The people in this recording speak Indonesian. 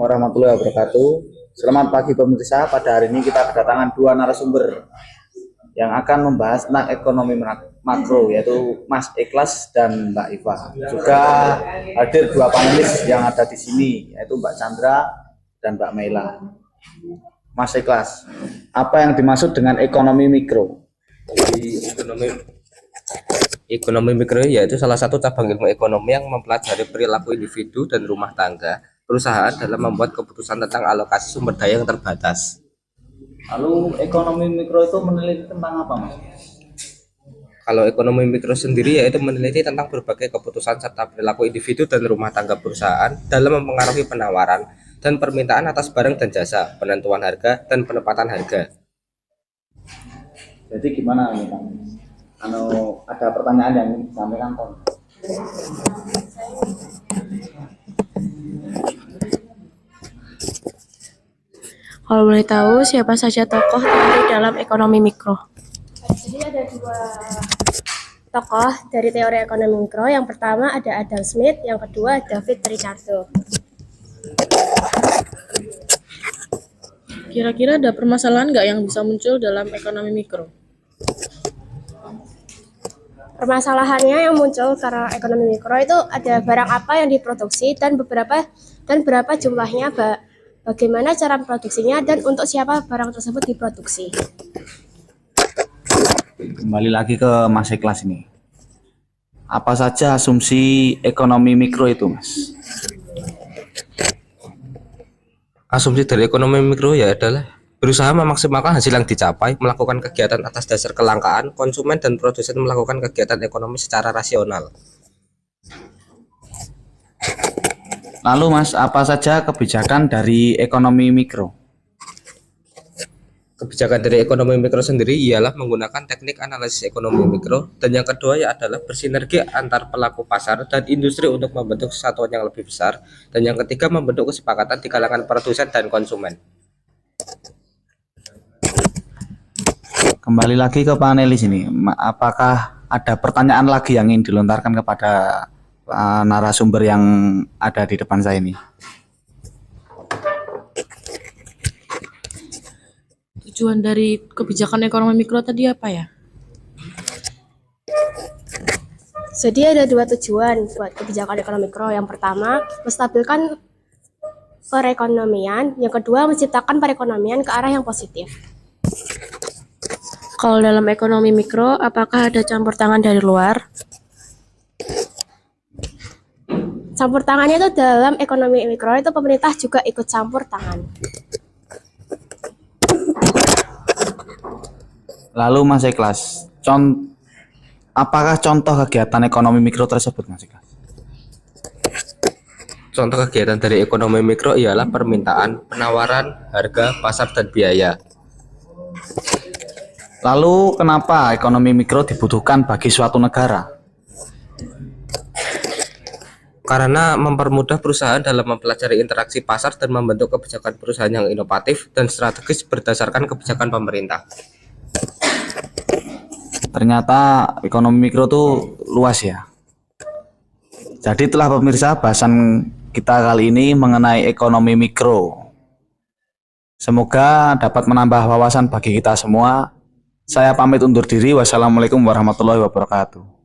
warahmatullahi wabarakatuh. Selamat pagi pemirsa. Pada hari ini kita kedatangan dua narasumber yang akan membahas tentang ekonomi makro, yaitu Mas Ikhlas dan Mbak Iva. Juga hadir dua panelis yang ada di sini, yaitu Mbak Chandra dan Mbak Meila. Mas Ikhlas, apa yang dimaksud dengan ekonomi mikro? Ekonomi mikro yaitu salah satu cabang ilmu ekonomi yang mempelajari perilaku individu dan rumah tangga perusahaan dalam membuat keputusan tentang alokasi sumber daya yang terbatas. Lalu ekonomi mikro itu meneliti tentang apa, Mas? Kalau ekonomi mikro sendiri yaitu meneliti tentang berbagai keputusan serta perilaku individu dan rumah tangga perusahaan dalam mempengaruhi penawaran dan permintaan atas barang dan jasa, penentuan harga dan penempatan harga. Jadi gimana ini, Bang? Ada pertanyaan yang ingin disampaikan, Tom? Kalau boleh tahu, siapa saja tokoh teori dalam ekonomi mikro? Jadi ada dua tokoh dari teori ekonomi mikro. Yang pertama ada Adam Smith, yang kedua David Ricardo. Kira-kira ada permasalahan nggak yang bisa muncul dalam ekonomi mikro? Permasalahannya yang muncul karena ekonomi mikro itu ada barang apa yang diproduksi dan berapa jumlahnya, bagaimana cara produksinya, dan untuk siapa barang tersebut diproduksi. Kembali lagi ke Mas Ikhlas ini. Apa saja asumsi ekonomi mikro itu, Mas? Asumsi dari ekonomi mikro ya adalah berusaha memaksimalkan hasil yang dicapai, melakukan kegiatan atas dasar kelangkaan, konsumen dan produsen melakukan kegiatan ekonomi secara rasional. Lalu Mas, apa saja kebijakan dari ekonomi mikro? Kebijakan dari ekonomi mikro sendiri ialah menggunakan teknik analisis ekonomi mikro, dan yang kedua ya adalah bersinergi antar pelaku pasar dan industri untuk membentuk kesatuan yang lebih besar, dan yang ketiga membentuk kesepakatan di kalangan produsen dan konsumen. Kembali lagi ke panelis ini, apakah ada pertanyaan lagi yang ingin dilontarkan kepada narasumber yang ada di depan saya ini? Tujuan dari kebijakan ekonomi mikro tadi apa ya? Jadi ada dua tujuan buat kebijakan ekonomi mikro. Yang pertama, menstabilkan perekonomian. Yang kedua, menciptakan perekonomian ke arah yang positif. Kalau dalam ekonomi mikro, apakah ada campur tangan dari luar? Campur tangannya itu dalam ekonomi mikro itu pemerintah juga ikut campur tangan. Lalu Mas Ikhlas, apakah contoh kegiatan ekonomi mikro tersebut, Mas Ikhlas? Contoh kegiatan dari ekonomi mikro ialah permintaan, penawaran, harga, pasar, dan biaya. Lalu kenapa ekonomi mikro dibutuhkan bagi suatu negara? Karena mempermudah perusahaan dalam mempelajari interaksi pasar dan membentuk kebijakan perusahaan yang inovatif dan strategis berdasarkan kebijakan pemerintah. Ternyata ekonomi mikro tuh luas ya. Jadi itulah pemirsa bahasan kita kali ini mengenai ekonomi mikro. Semoga dapat menambah wawasan bagi kita semua. Saya pamit undur diri. Wassalamualaikum warahmatullahi wabarakatuh.